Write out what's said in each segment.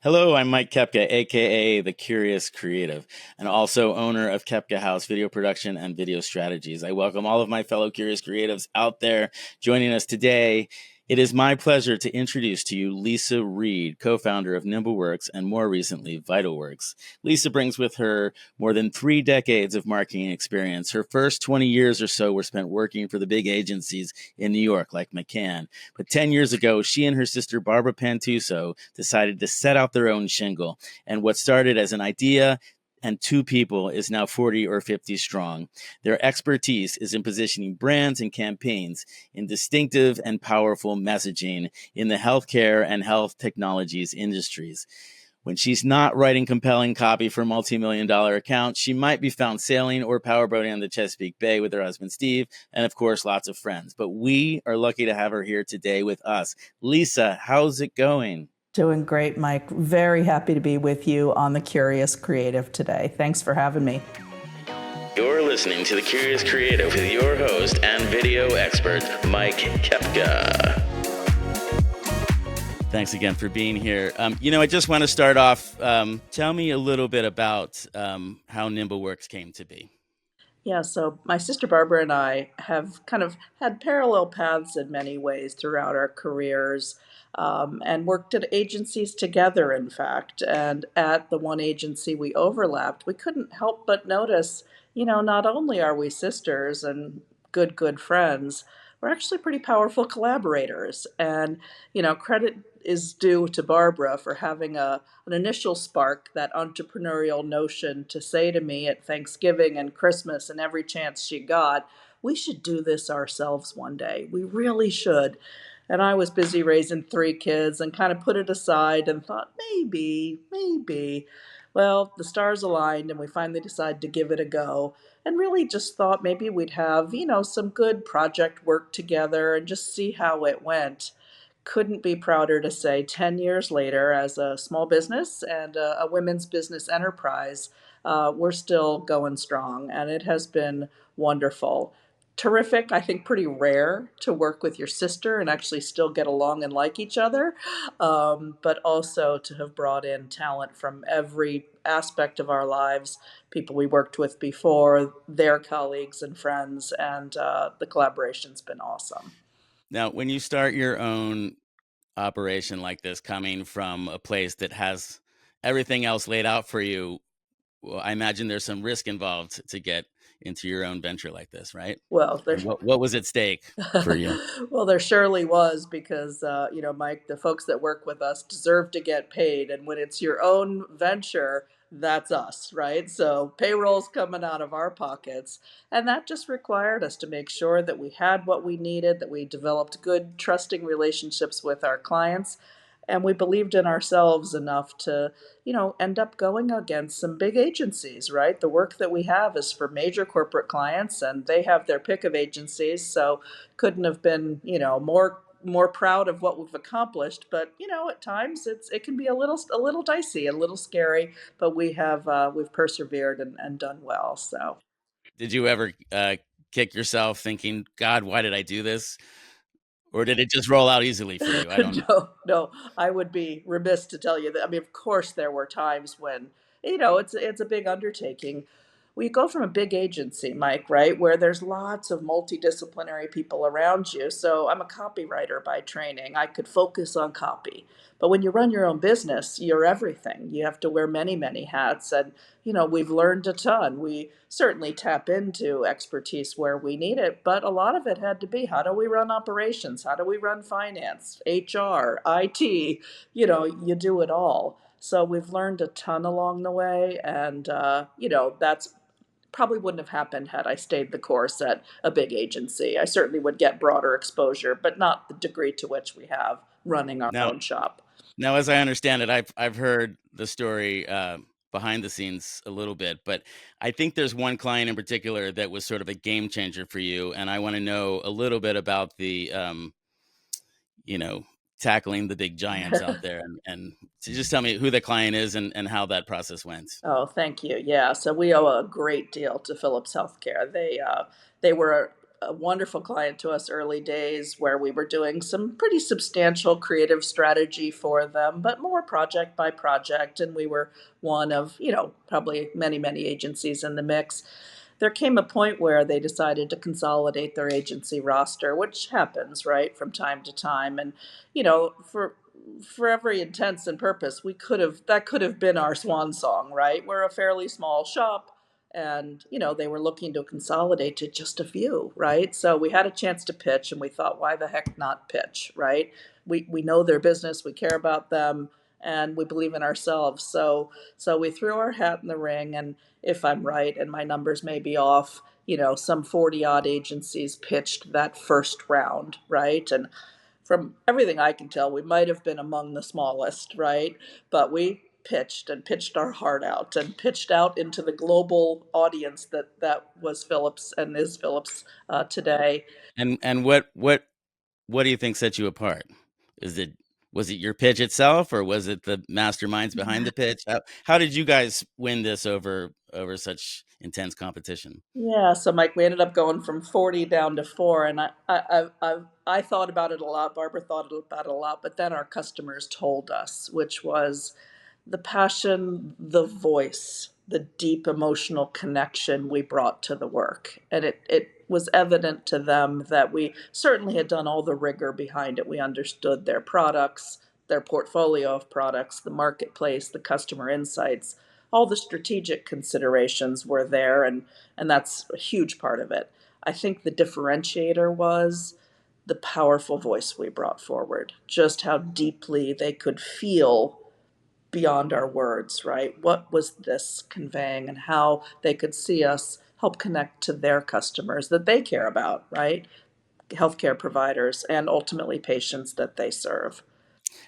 Hello, I'm Mike Kepka, aka The Curious Creative, and also owner of Kepka House Video Production and Video Strategies. I welcome all of my fellow curious creatives out there joining us today. It is my pleasure to introduce to you Lisa Reid, co-founder of Nimble Works and more recently Vital Works. Lisa brings with her more than 3 decades of marketing experience. Her first 20 years or so were spent working for the big agencies in New York like McCann. But 10 years ago, she and her sister Barbara Pantuso decided to set out their own shingle. And what started as an idea and 2 people is now 40 or 50 strong. Their expertise is in positioning brands and campaigns in distinctive and powerful messaging in the healthcare and health technologies industries. When she's not writing compelling copy for multi-million-dollar accounts, she might be found sailing or powerboating on the Chesapeake Bay with her husband, Steve, and of course, lots of friends. But we are lucky to have her here today with us. Lisa, how's it going? Doing great, Mike. Very happy to be with you on The Curious Creative today. Thanks for having me. You're listening to The Curious Creative with your host and video expert, Mike Kepka. Thanks again for being here. I just want to start off. Tell me a little bit about how Nimble Works came to be. Yeah, so my sister Barbara and I have kind of had parallel paths in many ways throughout our careers, and worked at agencies together, in fact. And at the one agency we overlapped, we couldn't help but notice, not only are we sisters and good friends, we're actually pretty powerful collaborators. And, credit is due to Barbara for having an initial spark, that entrepreneurial notion to say to me at Thanksgiving and Christmas and every chance she got, we should do this ourselves one day. We really should. And I was busy raising 3 kids and kind of put it aside and thought, maybe. Well, the stars aligned and we finally decided to give it a go, and really just thought maybe we'd have, some good project work together and just see how it went. Couldn't be prouder to say 10 years later, as a small business and a women's business enterprise, we're still going strong, and it has been wonderful. Terrific. I think pretty rare to work with your sister and actually still get along and like each other, but also to have brought in talent from every aspect of our lives, people we worked with before, their colleagues and friends, and the collaboration's been awesome. Now, when you start your own operation like this, coming from a place that has everything else laid out for you, well, I imagine there's some risk involved to get into your own venture like this, right? Well, Or there's what was at stake for you? well, there surely was, because Mike, the folks that work with us deserve to get paid, and when it's your own venture, that's us, right? So payroll's coming out of our pockets, and that just required us to make sure that we had what we needed, that we developed good, trusting relationships with our clients, and we believed in ourselves enough to, end up going against some big agencies, right? The work that we have is for major corporate clients, and they have their pick of agencies. So couldn't have been, more proud of what we've accomplished. But at times it can be a little dicey, a little scary. But we've persevered and done well. So. Did you ever kick yourself thinking, God, why did I do this? Or did it just roll out easily for you? I don't know. No, I would be remiss to tell you that. I mean, of course, there were times when, it's a big undertaking. We go from a big agency, Mike, right, where there's lots of multidisciplinary people around you. So I'm a copywriter by training. I could focus on copy. But when you run your own business, you're everything. You have to wear many, many hats. And, we've learned a ton. We certainly tap into expertise where we need it, but a lot of it had to be, how do we run operations? How do we run finance, HR, IT? You do it all. So we've learned a ton along the way. And, that's probably wouldn't have happened had I stayed the course at a big agency. I certainly would get broader exposure, but not the degree to which we have running our Now, own shop. now, as I understand it, I've heard the story behind the scenes a little bit, but I think there's one client in particular that was sort of a game changer for you, and I want to know a little bit about the you know, tackling the big giants out there, and so just tell me who the client is and how that process went. Oh, thank you. Yeah, so we owe a great deal to Philips Healthcare. They were a wonderful client to us early days where we were doing some pretty substantial creative strategy for them, but more project by project. And we were one of, probably many, many agencies in the mix. There came a point where they decided to consolidate their agency roster, which happens, right, from time to time. And, for every intents and purpose, we could have that could have been our swan song, right? We're a fairly small shop, and they were looking to consolidate to just a few, right? So we had a chance to pitch, and we thought, why the heck not pitch, right? We know their business, we care about them, and we believe in ourselves. So we threw our hat in the ring, and if I'm right, and my numbers may be off, some 40 odd agencies pitched that first round, right? And from everything I can tell, we might have been among the smallest, right? But we pitched and pitched our heart out and pitched out into the global audience that was Philips and is Philips today. And what do you think set you apart? Is it Was it your pitch itself, or was it the masterminds behind the pitch? How did you guys win this over such intense competition? Yeah, so Mike, we ended up going from 40 down to four, and I thought about it a lot. Barbara thought about it a lot, but then our customers told us, which was the passion, the voice, the deep emotional connection we brought to the work, and it was evident to them that we certainly had done all the rigor behind it. We understood their products, their portfolio of products, the marketplace, the customer insights, all the strategic considerations were there, and that's a huge part of it. I think the differentiator was the powerful voice we brought forward, just how deeply they could feel beyond our words, right? What was this conveying, and how they could see us help connect to their customers that they care about, right? Healthcare providers and ultimately patients that they serve.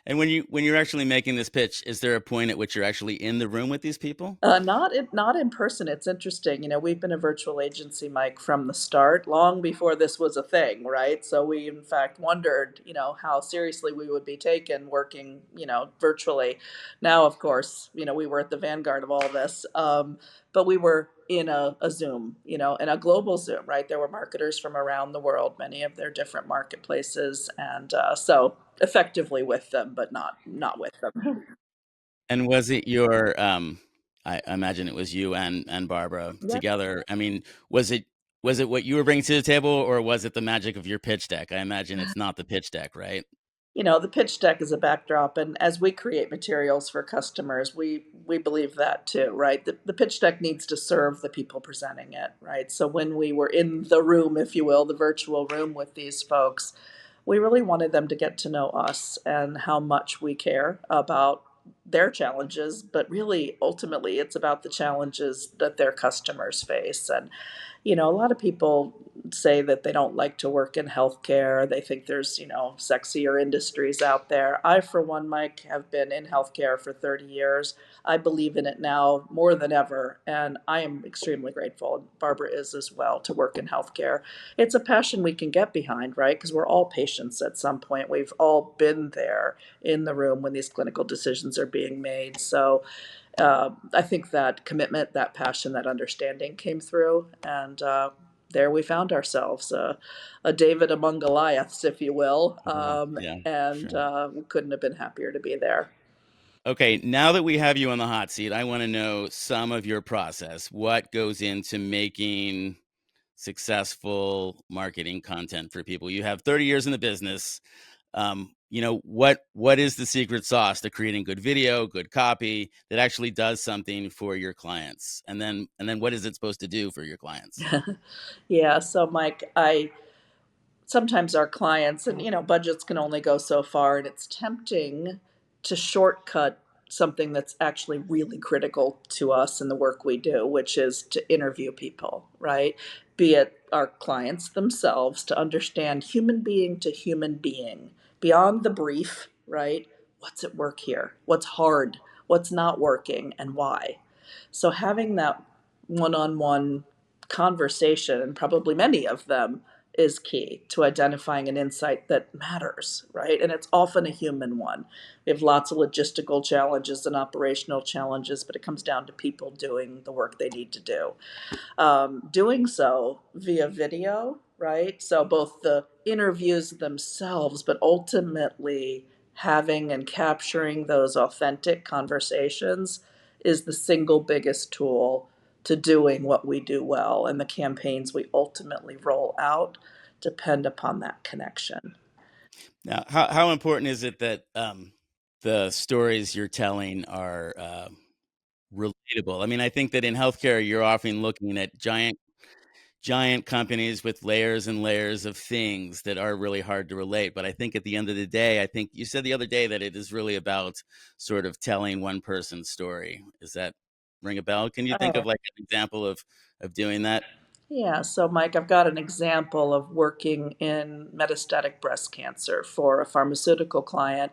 And when you're actually making this pitch, is there a point at which you're actually in the room with these people? Not in person. It's interesting. We've been a virtual agency, Mike, from the start, long before this was a thing, right? So we, in fact, wondered, how seriously we would be taken working, virtually. Now, of course, we were at the vanguard of all this, but we were in a Zoom, in a global Zoom, right? There were marketers from around the world, many of their different marketplaces, and so effectively with them, but not with them. And was it your I imagine it was you and Barbara together. I mean, was it was it what you were bringing to the table, or was it the magic of your pitch deck? I imagine it's not the pitch deck, right? The pitch deck is a backdrop, and as we create materials for customers, we believe that too, right? The pitch deck needs to serve the people presenting it, right? So when we were in the room, if you will, the virtual room with these folks, we really wanted them to get to know us and how much we care about their challenges, but really ultimately it's about the challenges that their customers face. And a lot of people say that they don't like to work in healthcare. They think there's, sexier industries out there. I, for one, Mike, have been in healthcare for 30 years. I believe in it now more than ever. And I am extremely grateful, and Barbara is as well, to work in healthcare. It's a passion we can get behind, right? Because we're all patients at some point. We've all been there in the room when these clinical decisions are being made. So I think that commitment, that passion, that understanding came through, and there we found ourselves, a David among Goliaths, if you will, Yeah, yeah, and sure. we couldn't have been happier to be there. Okay, now that we have you on the hot seat, I want to know some of your process. What goes into making successful marketing content for people? You have 30 years in the business. What is the secret sauce to creating good video, good copy that actually does something for your clients? And then what is it supposed to do for your clients? Yeah, so Mike, I sometimes our clients, and budgets can only go so far, and it's tempting to shortcut something that's actually really critical to us in the work we do, which is to interview people, right? Be it our clients themselves, to understand human being to human being beyond the brief, right? What's at work here? What's hard? What's not working, and why? So having that one-on-one conversation, and probably many of them, is key to identifying an insight that matters, right? And it's often a human one. We have lots of logistical challenges and operational challenges, but it comes down to people doing the work they need to do. Doing so via video right? So both the interviews themselves, but ultimately having and capturing those authentic conversations is the single biggest tool to doing what we do well. And the campaigns we ultimately roll out depend upon that connection. Now, how important is it that the stories you're telling are relatable? I mean, I think that in healthcare, you're often looking at giant companies with layers and layers of things that are really hard to relate. But I think at the end of the day, I think you said the other day that it is really about sort of telling one person's story. Does that ring a bell? Can you think of Oh, like an example of doing that? yeah. So, Mike, I've got an example of working in metastatic breast cancer for a pharmaceutical client.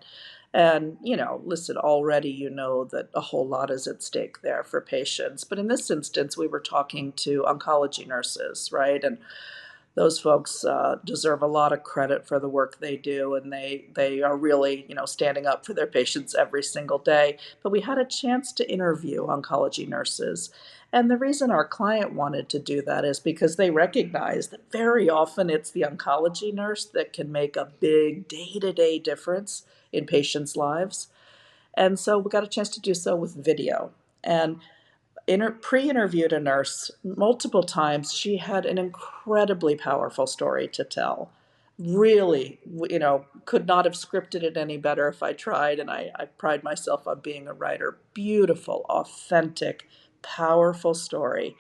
And, listen, already you know that a whole lot is at stake there for patients. But in this instance, we were talking to oncology nurses, right? And those folks deserve a lot of credit for the work they do, and they are really standing up for their patients every single day. But we had a chance to interview oncology nurses, and the reason our client wanted to do that is because they recognize that very often it's the oncology nurse that can make a big day-to-day difference in patients' lives. And so we got a chance to do so with video. And pre-interviewed a nurse multiple times. She had an incredibly powerful story to tell. Really, could not have scripted it any better if I tried, and I pride myself on being a writer. Beautiful, authentic, powerful story.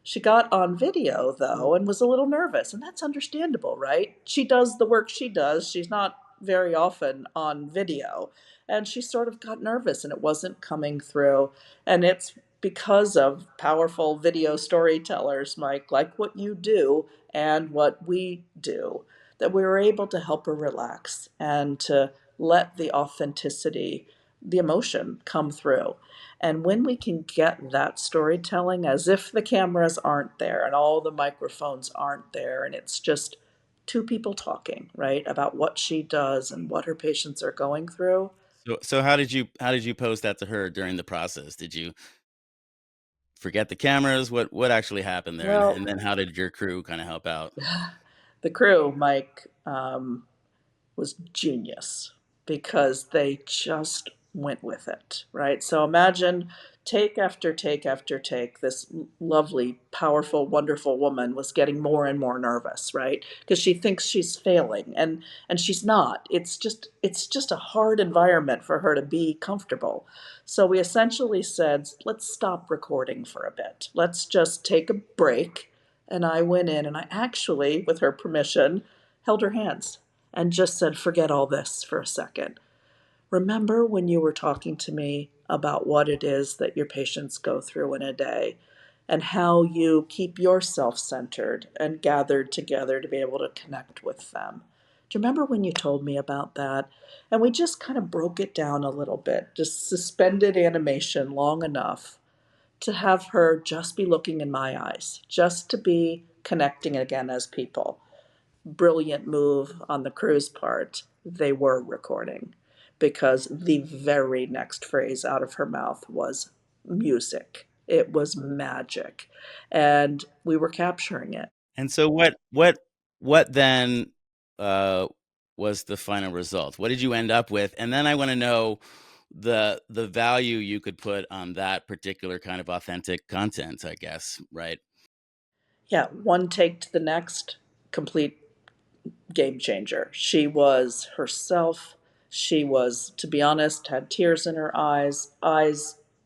She got on video, though, and was a little nervous, and that's understandable, right? She does the work she does. She's not very often on video, and she sort of got nervous, and it wasn't coming through. And it's because of powerful video storytellers, Mike, like what you do and what we do, that we were able to help her relax and to let the authenticity, the emotion come through. And when we can get that storytelling as if the cameras aren't there and all the microphones aren't there, and it's just two people talking, right, about what she does and what her patients are going through. So how did you pose that to her during the process? Did you forget the cameras? What actually happened there, Well, and then how did your crew kind of help out? the crew, Mike, was genius because they just went with it, right? So imagine take after take after take, this lovely, powerful, wonderful woman was getting more and more nervous, right? Because she thinks she's failing and she's not. It's just a hard environment for her to be comfortable. So we essentially said, let's stop recording for a bit. Let's just take a break. And I went in and I actually, with her permission, held her hands and just said, forget all this for a second. Remember when you were talking to me about what it is that your patients go through in a day and how you keep yourself centered and gathered together to be able to connect with them? Do you remember when you told me about that? And we just kind of broke it down a little bit, just suspended animation long enough to have her just be looking in my eyes, just to be connecting again as people. Brilliant move on the crew's part. They were recording because the very next phrase out of her mouth was music. It was magic. And we were capturing it. And so what then uh, was the final result? What did you end up with? And then I want to know the value you could put on that particular kind of authentic content, I guess, right? Yeah, one take to the next, complete game changer. She was herself. She was, to be honest, had tears in her eyes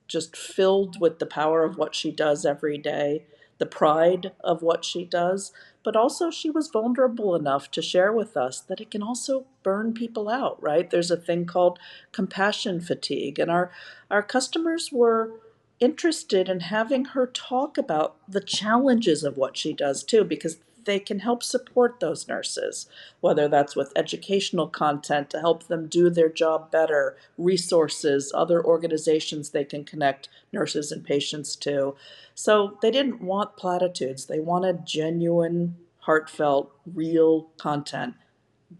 just filled with the power of what she does every day, the pride of what she does. But also, she was vulnerable enough to share with us that it can also burn people out, right? There's a thing called compassion fatigue. And our customers were interested in having her talk about the challenges of what she does too, because they can help support those nurses, whether that's with educational content to help them do their job better, resources, other organizations they can connect nurses and patients to. So they didn't want platitudes, they wanted genuine, heartfelt, real content.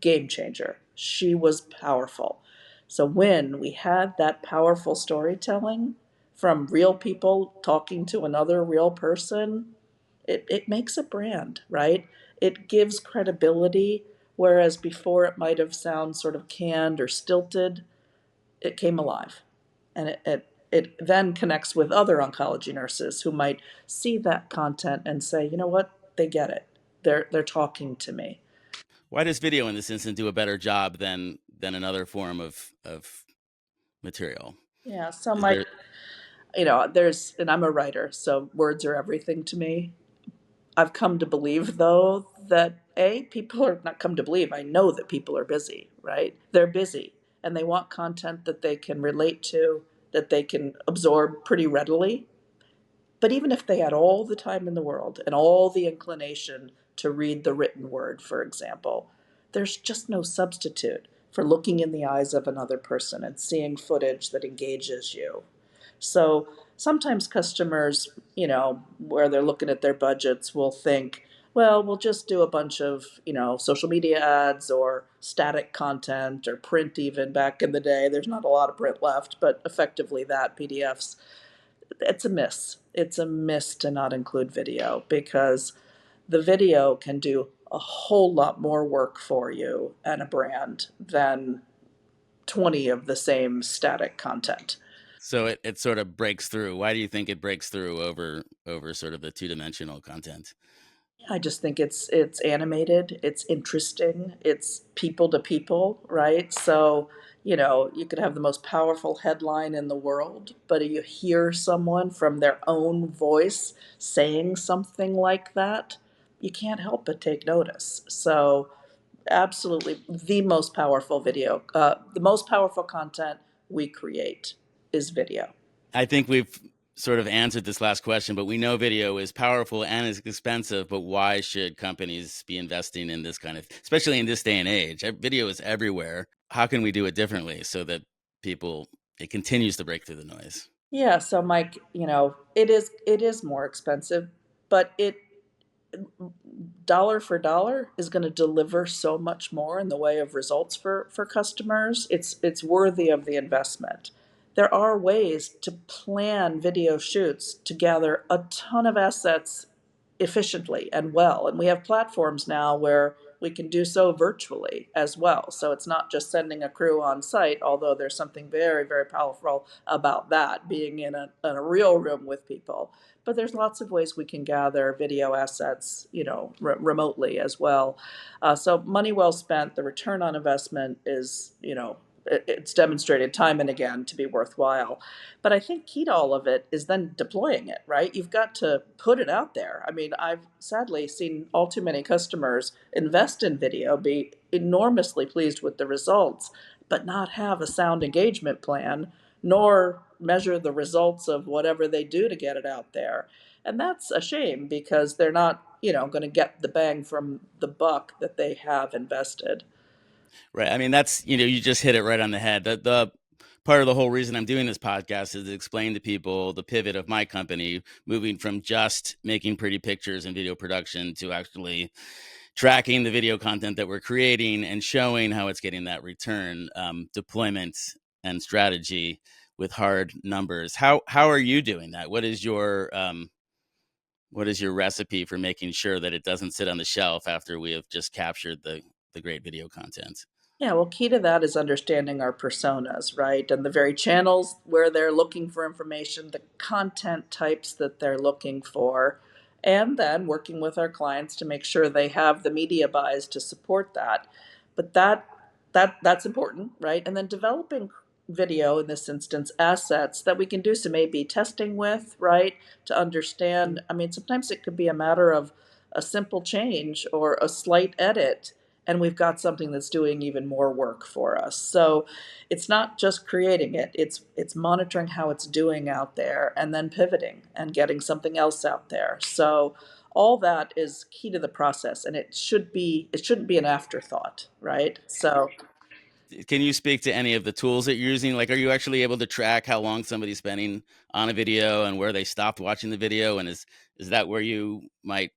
Game changer. She was powerful. So when we had that powerful storytelling from real people talking to another real person, it makes a brand, right? it gives credibility, whereas before it might have sounded sort of canned or stilted. It came alive. And it then connects with other oncology nurses who might see that content and say, you know what, they get it. They're talking to me. Why does video in this instance do a better job than another form of material? Yeah, so Is Mike, there there's, and I'm a writer, so words are everything to me. I've come to believe, though, that people are not come to believe, I know that people are busy, right? They're busy and they want content that they can relate to, that they can absorb pretty readily. But even if they had all the time in the world and all the inclination to read the written word, for example, there's just no substitute for looking in the eyes of another person and seeing footage that engages you. So sometimes customers, where they're looking at their budgets, will think, well, we'll just do a bunch of, social media ads or static content or print even back in the day. There's not a lot of print left, but effectively that PDFs. It's a miss. It's a miss to not include video because the video can do a whole lot more work for you and a brand than 20 of the same static content. so it sort of breaks through? Why do you think it breaks through over sort of the two-dimensional content? I just think it's animated, it's interesting, it's people to people, right? So, you could have the most powerful headline in the world, but you hear someone from their own voice saying something like that, you can't help but take notice. So, absolutely, the most powerful content we create is video. I think we've sort of answered this last question, but we know video is powerful and is expensive, but why should companies be investing in this kind of, especially in this day and age? Video is everywhere. How can we do it differently so that it continues to break through the noise? Yeah, so Mike, it is more expensive, but it dollar for dollar is going to deliver so much more in the way of results for customers. It's worthy of the investment. There are ways to plan video shoots to gather a ton of assets efficiently and well. And we have platforms now where we can do so virtually as well. So it's not just sending a crew on site, although there's something very, very powerful about that, being in a real room with people. But there's lots of ways we can gather video assets, remotely as well. So money well spent, the return on investment is, it's demonstrated time and again to be worthwhile. But I think key to all of it is then deploying it, right? You've got to put it out there. I mean, I've sadly seen all too many customers invest in video, be enormously pleased with the results, but not have a sound engagement plan, nor measure the results of whatever they do to get it out there. And that's a shame because they're not, going to get the bang from the buck that they have invested. Right. I mean, that's, you just hit it right on the head. The part of the whole reason I'm doing this podcast is to explain to people the pivot of my company, moving from just making pretty pictures and video production to actually tracking the video content that we're creating and showing how it's getting that return, deployment and strategy with hard numbers. How are you doing that? What is your recipe for making sure that it doesn't sit on the shelf after we have just captured the great video content? Yeah, well, key to that is understanding our personas, right? And the very channels where they're looking for information, the content types that they're looking for, and then working with our clients to make sure they have the media buys to support that. But that's important, right? And then developing video in this instance assets that we can do some A/B testing with, right? To understand, I mean, sometimes it could be a matter of a simple change or a slight edit and we've got something that's doing even more work for us. So it's not just creating it, it's monitoring how it's doing out there and then pivoting and getting something else out there. So all that is key to the process and it shouldn't be an afterthought, right? So Can you speak to any of the tools that you're using? Like, are you actually able to track how long somebody's spending on a video and where they stopped watching the video? And is that where you might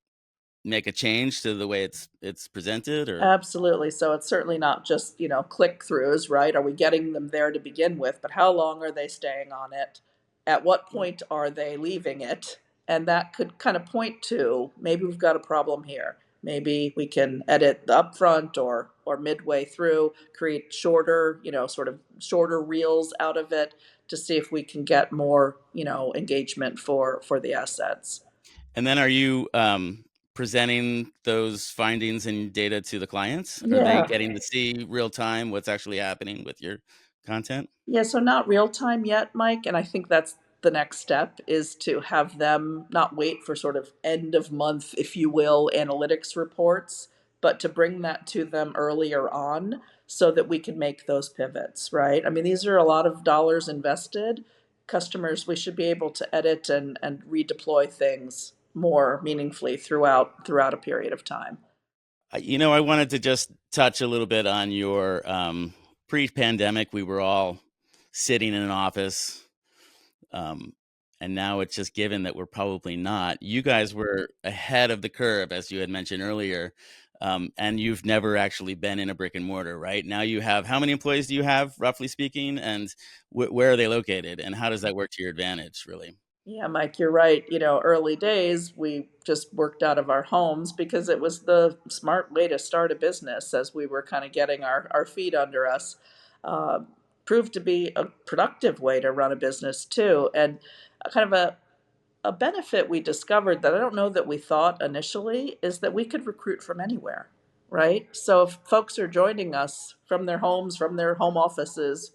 make a change to the way it's presented? Or absolutely. So it's certainly not just, click throughs, right? Are we getting them there to begin with? But how long are they staying on it? At what point are they leaving it? And that could kind of point to maybe we've got a problem here. Maybe we can edit the upfront or midway through, create shorter, sort of shorter reels out of it to see if we can get more, engagement for the assets. And then are you presenting those findings and data to the clients? Are they Yeah. getting to see real time what's actually happening with your content? Yeah, so not real time yet, Mike, and I think that's the next step is to have them not wait for sort of end of month, if you will, analytics reports, but to bring that to them earlier on so that we can make those pivots, right? I mean, these are a lot of dollars invested. Customers, we should be able to edit and redeploy things more meaningfully throughout a period of time. I wanted to just touch a little bit on your pre-pandemic. We were all sitting in an office, um, and now it's just given that we're probably not. You guys were ahead of the curve, as you had mentioned earlier, and you've never actually been in a brick and mortar, right? Now you have, how many employees do you have, roughly speaking, and where are they located, and how does that work to your advantage, really? Yeah, Mike, you're right. Early days, we just worked out of our homes because it was the smart way to start a business as we were kind of getting our feet under us. Uh, Proved to be a productive way to run a business too. And kind of a benefit we discovered that I don't know that we thought initially is that we could recruit from anywhere, right? So if folks are joining us from their homes, from their home offices,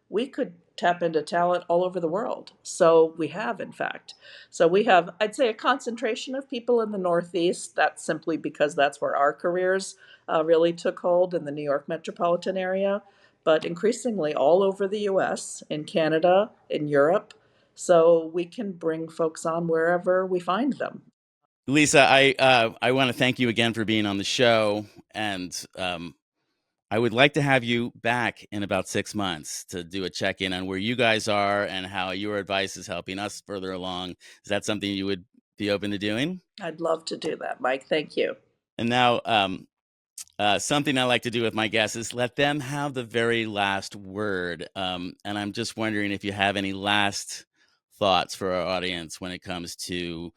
we could tap into talent all over the world. So we have, in fact. So we have, I'd say, a concentration of people in the Northeast. That's simply because that's where our careers really took hold in the New York metropolitan area, but increasingly all over the US, in Canada, in Europe, so we can bring folks on wherever we find them. Lisa, I want to thank you again for being on the show, and I would like to have you back in about 6 months to do a check-in on where you guys are and how your advice is helping us further along. Is that something you would be open to doing? I'd love to do that, Mike. Thank you. And now, something I like to do with my guests is let them have the very last word. And I'm just wondering if you have any last thoughts for our audience when it comes to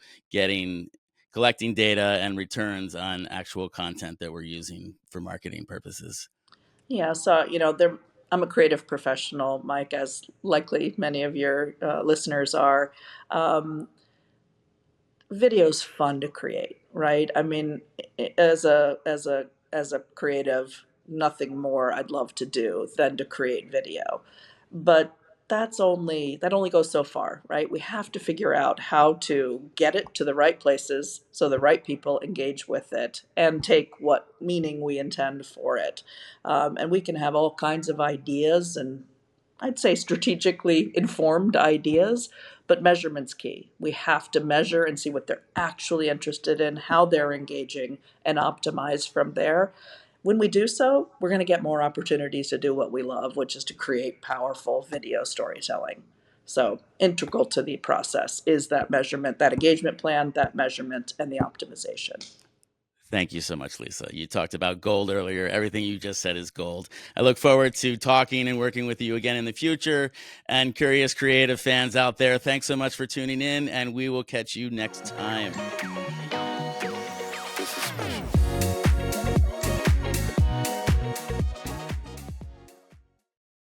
collecting data and returns on actual content that we're using for marketing purposes. Yeah, so I'm a creative professional, Mike, as likely many of your listeners are. Um, Video's fun to create, right? I mean, as a creative, nothing more I'd love to do than to create video. But that only goes so far, right? We have to figure out how to get it to the right places so the right people engage with it and take what meaning we intend for it. And we can have all kinds of ideas and I'd say strategically informed ideas, but measurement's key. We have to measure and see what they're actually interested in, how they're engaging, and optimize from there. When we do so, we're going to get more opportunities to do what we love, which is to create powerful video storytelling. So, integral to the process is that measurement, that engagement plan, that measurement, and the optimization. Thank you so much, Lisa. You talked about gold earlier. Everything you just said is gold. I look forward to talking and working with you again in the future. And curious creative fans out there, thanks so much for tuning in, and we will catch you next time.